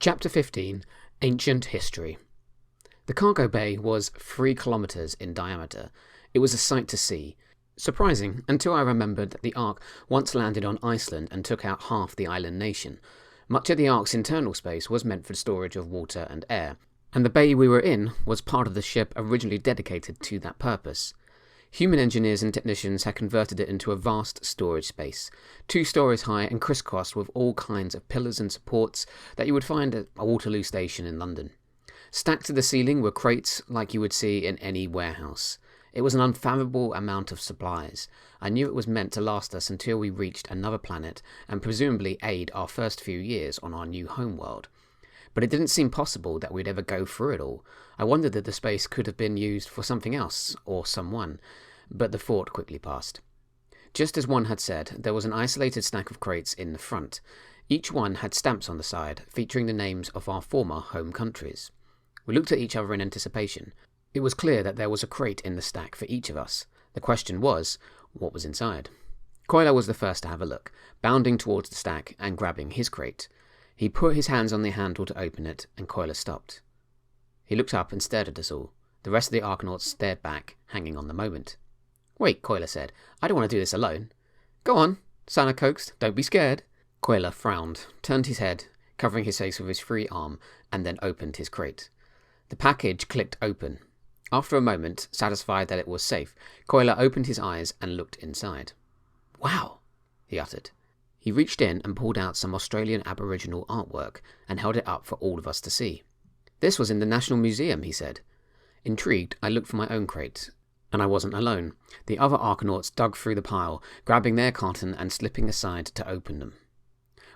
Chapter 15, Ancient History. The cargo bay was 3 kilometres in diameter. It was a sight to see. Surprising, until I remembered that the Ark once landed on Iceland and took out half the island nation. Much of the Ark's internal space was meant for storage of water and air, and the bay we were in was part of the ship originally dedicated to that purpose. Human engineers and technicians had converted it into a vast storage space, 2 stories high and crisscrossed with all kinds of pillars and supports that you would find at a Waterloo station in London. Stacked to the ceiling were crates like you would see in any warehouse. It was an unfathomable amount of supplies. I knew it was meant to last us until we reached another planet and presumably aid our first few years on our new homeworld. But it didn't seem possible that we'd ever go through it all. I wondered that the space could have been used for something else, or someone, but the thought quickly passed. Just as one had said, there was an isolated stack of crates in the front. Each one had stamps on the side, featuring the names of our former home countries. We looked at each other in anticipation. It was clear that there was a crate in the stack for each of us. The question was, what was inside? Coiler was the first to have a look, bounding towards the stack and grabbing his crate. He put his hands on the handle to open it, and Coiler stopped. He looked up and stared at us all. The rest of the Arkonauts stared back, hanging on the moment. "Wait," Coiler said. "I don't want to do this alone." "Go on," Sana coaxed. "Don't be scared." Coiler frowned, turned his head, covering his face with his free arm, and then opened his crate. The package clicked open. After a moment, satisfied that it was safe, Coiler opened his eyes and looked inside. "Wow," he uttered. He reached in and pulled out some Australian Aboriginal artwork and held it up for all of us to see. "This was in the National Museum," he said. Intrigued, I looked for my own crate, and I wasn't alone. The other Arkonauts dug through the pile, grabbing their carton and slipping aside to open them.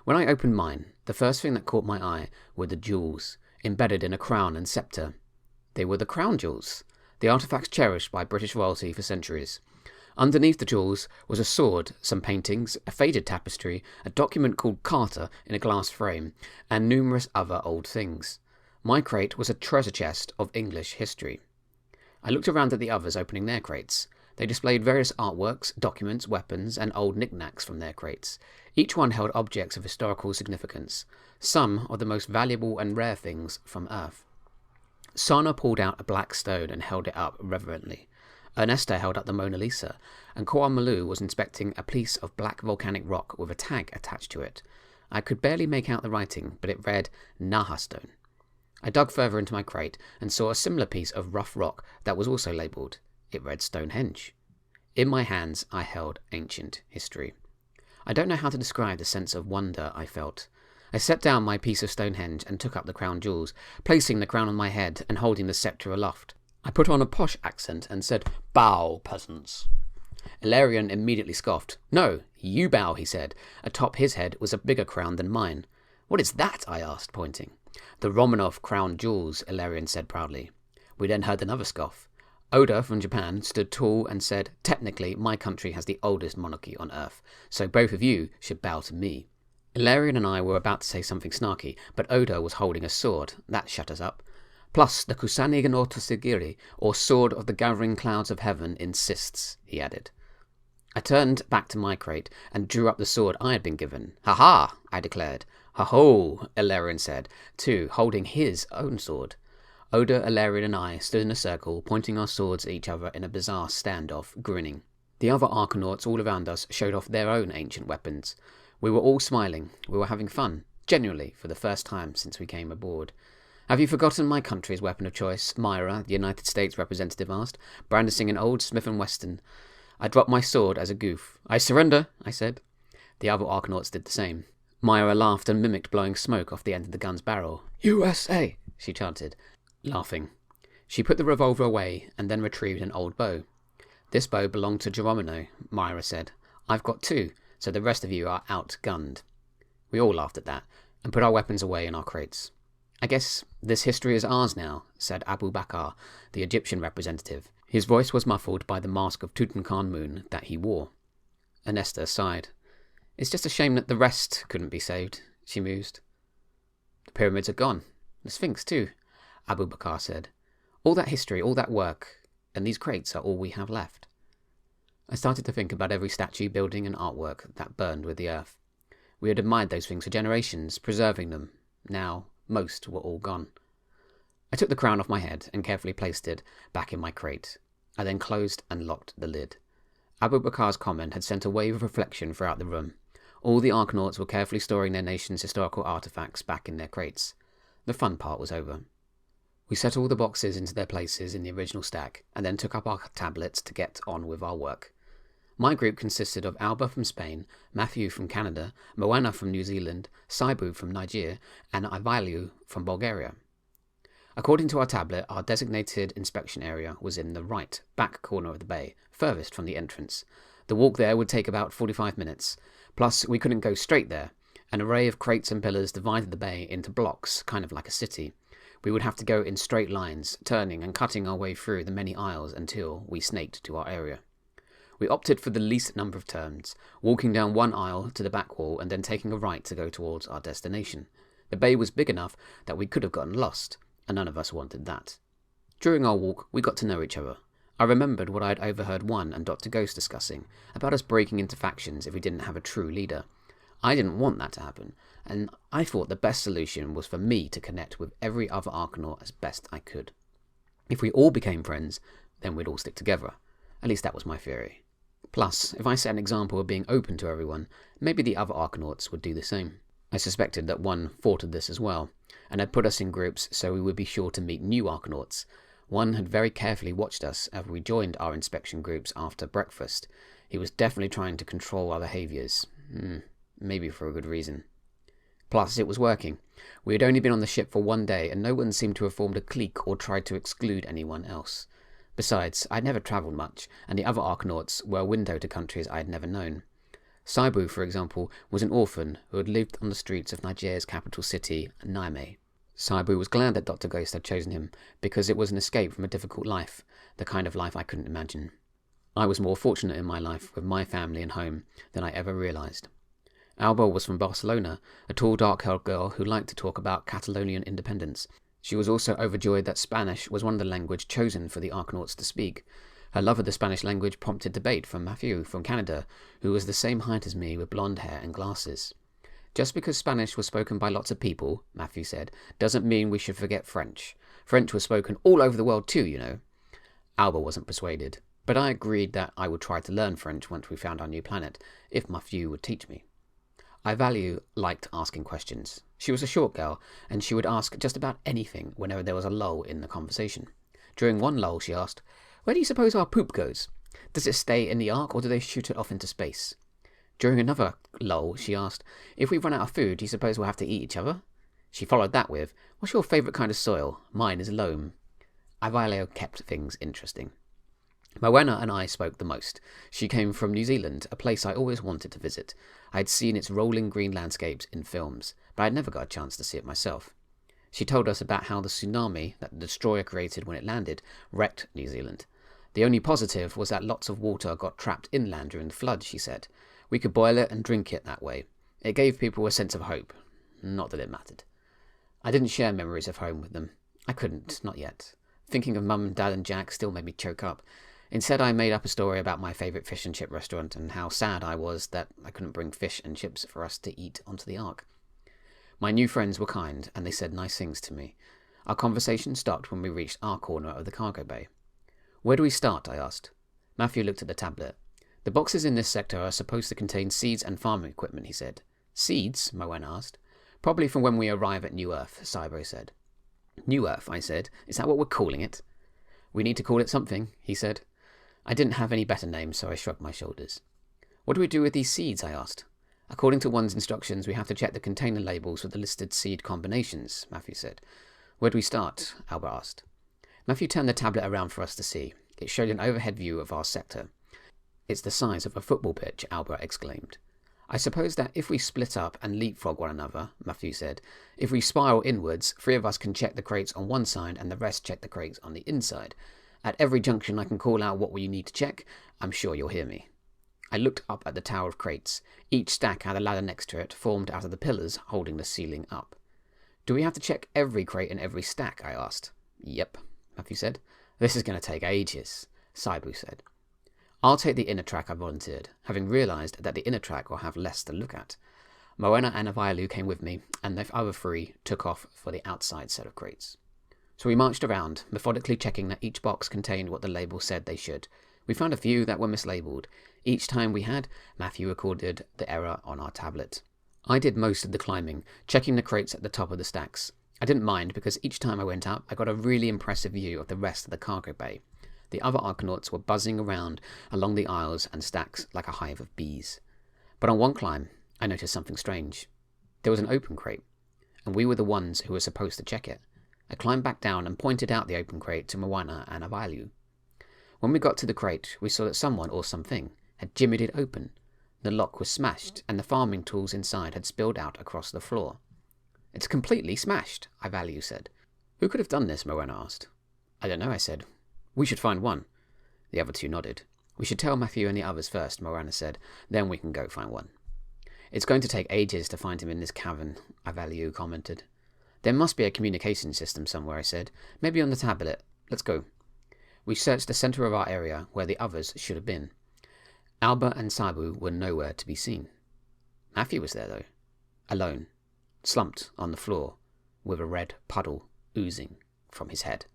When I opened mine, the first thing that caught my eye were the jewels, embedded in a crown and sceptre. They were the crown jewels, the artifacts cherished by British royalty for centuries. Underneath the jewels was a sword, some paintings, a faded tapestry, a document called Carter in a glass frame, and numerous other old things. My crate was a treasure chest of English history. I looked around at the others opening their crates. They displayed various artworks, documents, weapons, and old knickknacks from their crates. Each one held objects of historical significance, some of the most valuable and rare things from Earth. Sana pulled out a black stone and held it up reverently. Ernesta held up the Mona Lisa, and Koamalu was inspecting a piece of black volcanic rock with a tag attached to it. I could barely make out the writing, but it read Naha Stone. I dug further into my crate and saw a similar piece of rough rock that was also labelled. It read Stonehenge. In my hands I held ancient history. I don't know how to describe the sense of wonder I felt. I set down my piece of Stonehenge and took up the crown jewels, placing the crown on my head and holding the sceptre aloft. I put on a posh accent and said, "Bow, peasants." Ilarion immediately scoffed. "No, you bow," he said. Atop his head was a bigger crown than mine. "What is that?" I asked, pointing. "The Romanov crown jewels," Ilarion said proudly. We then heard another scoff. Oda from Japan stood tall and said, "Technically, my country has the oldest monarchy on Earth, so both of you should bow to me." Ilarion and I were about to say something snarky, but Oda was holding a sword. That shut us up. "Plus, the Kusani no Tosigiri, or Sword of the Gathering Clouds of Heaven, insists," he added. I turned back to my crate and drew up the sword I had been given. "Ha-ha!" I declared. "Ha-ho!" Ilarion said, too, holding his own sword. Oda, Ilarion and I stood in a circle, pointing our swords at each other in a bizarre standoff, grinning. The other Arkonauts all around us showed off their own ancient weapons. We were all smiling. We were having fun, genuinely, for the first time since we came aboard. "Have you forgotten my country's weapon of choice?" Myra, the United States representative, asked, brandishing an old Smith & Wesson. I dropped my sword as a goof. "I surrender," I said. The other Arkonauts did the same. Myra laughed and mimicked blowing smoke off the end of the gun's barrel. "USA!" she chanted, laughing. She put the revolver away and then retrieved an old bow. "This bow belonged to Geronimo," Myra said. "I've got 2, so the rest of you are outgunned." We all laughed at that and put our weapons away in our crates. "I guess this history is ours now," said Abu Bakr, the Egyptian representative. His voice was muffled by the mask of Tutankhamun that he wore. Ernesta sighed. "It's just a shame that the rest couldn't be saved," she mused. "The pyramids are gone. The Sphinx too," Abu Bakr said. "All that history, all that work, and these crates are all we have left." I started to think about every statue, building, and artwork that burned with the earth. We had admired those things for generations, preserving them. Now, Most were all gone. I took the crown off my head and carefully placed it back in my crate. I then closed and locked the lid. Abu Bakar's comment had sent a wave of reflection throughout the room. All the Arkonauts were carefully storing their nation's historical artifacts back in their crates. The fun part was over. We set all the boxes into their places in the original stack, and then took up our tablets to get on with our work. My group consisted of Alba from Spain, Matthew from Canada, Moana from New Zealand, Saibu from Nigeria, and Ivaliu from Bulgaria. According to our tablet, our designated inspection area was in the right, back corner of the bay, furthest from the entrance. The walk there would take about 45 minutes. Plus, we couldn't go straight there. An array of crates and pillars divided the bay into blocks, kind of like a city. We would have to go in straight lines, turning and cutting our way through the many aisles until we snaked to our area. We opted for the least number of turns, walking down one aisle to the back wall and then taking a right to go towards our destination. The bay was big enough that we could have gotten lost, and none of us wanted that. During our walk, we got to know each other. I remembered what I had overheard One and Dr. Ghost discussing, about us breaking into factions if we didn't have a true leader. I didn't want that to happen, and I thought the best solution was for me to connect with every other Arkonaut as best I could. If we all became friends, then we'd all stick together. At least that was my theory. Plus, if I set an example of being open to everyone, maybe the other Arkonauts would do the same. I suspected that One thought of this as well, and had put us in groups so we would be sure to meet new Arkonauts. One had very carefully watched us as we joined our inspection groups after breakfast. He was definitely trying to control our behaviours. Maybe for a good reason. Plus, it was working. We had only been on the ship for 1 day, and no one seemed to have formed a clique or tried to exclude anyone else. Besides, I'd never travelled much, and the other Arkonauts were a window to countries I had never known. Saibu, for example, was an orphan who had lived on the streets of Nigeria's capital city, Niamey. Saibu was glad that Dr. Ghost had chosen him, because it was an escape from a difficult life, the kind of life I couldn't imagine. I was more fortunate in my life with my family and home than I ever realised. Alba was from Barcelona, a tall dark-haired girl who liked to talk about Catalonian independence. She was also overjoyed that Spanish was one of the languages chosen for the Arkonauts to speak. Her love of the Spanish language prompted debate from Matthew from Canada, who was the same height as me with blonde hair and glasses. Just because Spanish was spoken by lots of people, Matthew said, doesn't mean we should forget French. French was spoken all over the world too, you know. Alba wasn't persuaded, but I agreed that I would try to learn French once we found our new planet, if Matthew would teach me. Ivaliu liked asking questions. She was a short girl, and she would ask just about anything whenever there was a lull in the conversation. During one lull, she asked, "Where do you suppose our poop goes? Does it stay in the Ark, or do they shoot it off into space?" During another lull, she asked, "If we run out of food, do you suppose we'll have to eat each other?" She followed that with, "What's your favourite kind of soil? Mine is loam." Ivaliu kept things interesting. Moana and I spoke the most. She came from New Zealand, a place I always wanted to visit. I had seen its rolling green landscapes in films, but I had never got a chance to see it myself. She told us about how the tsunami that the destroyer created when it landed wrecked New Zealand. The only positive was that lots of water got trapped inland during the flood, she said. We could boil it and drink it that way. It gave people a sense of hope. Not that it mattered. I didn't share memories of home with them. I couldn't, not yet. Thinking of Mum, Dad and Jack still made me choke up. Instead, I made up a story about my favourite fish and chip restaurant and how sad I was that I couldn't bring fish and chips for us to eat onto the Ark. My new friends were kind, and they said nice things to me. Our conversation stopped when we reached our corner of the cargo bay. "Where do we start?" I asked. Matthew looked at the tablet. "The boxes in this sector are supposed to contain seeds and farming equipment," he said. "Seeds?" Moana asked. "Probably from when we arrive at New Earth," Saibu said. "New Earth," I said. "Is that what we're calling it?" "We need to call it something," he said. I didn't have any better name, so I shrugged my shoulders. "What do we do with these seeds?" I asked. "According to One's instructions, we have to check the container labels for the listed seed combinations," Matthew said. "Where do we start?" Albert asked. Matthew turned the tablet around for us to see. It showed an overhead view of our sector. "It's the size of a football pitch," Albert exclaimed. "I suppose that if we split up and leapfrog one another," Matthew said, "if we spiral inwards, 3 of us can check the crates on one side and the rest check the crates on the inside. At every junction I can call out what you need to check. I'm sure you'll hear me." I looked up at the tower of crates. Each stack had a ladder next to it, formed out of the pillars holding the ceiling up. "Do we have to check every crate in every stack?" I asked. "Yep," Matthew said. "This is going to take ages," Saibu said. "I'll take the inner track," I volunteered, having realised that the inner track will have less to look at. Moana and Availu came with me, and the other three took off for the outside set of crates. So we marched around, methodically checking that each box contained what the label said they should. We found a few that were mislabeled. Each time we had, Matthew recorded the error on our tablet. I did most of the climbing, checking the crates at the top of the stacks. I didn't mind because each time I went up, I got a really impressive view of the rest of the cargo bay. The other Arkonauts were buzzing around along the aisles and stacks like a hive of bees. But on one climb, I noticed something strange. There was an open crate, and we were the ones who were supposed to check it. I climbed back down and pointed out the open crate to Moana and Availu. When we got to the crate, we saw that someone or something had jimmied it open. The lock was smashed, and the farming tools inside had spilled out across the floor. "It's completely smashed," Availu said. "Who could have done this?" Moana asked. "I don't know," I said. "We should find one." The other two nodded. "We should tell Matthew and the others first," Moana said. "Then we can go find one." "It's going to take ages to find him in this cavern," Availu commented. "There must be a communication system somewhere," I said. "Maybe on the tablet. Let's go." We searched the centre of our area where the others should have been. Alba and Sabu were nowhere to be seen. Matthew was there, though. Alone, slumped on the floor, with a red puddle oozing from his head.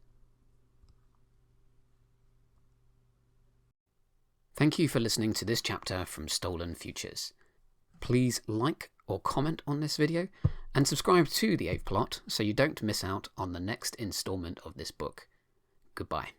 Thank you for listening to this chapter from Stolen Futures. Please like or comment on this video, and subscribe to The Eighth Plot so you don't miss out on the next instalment of this book. Goodbye.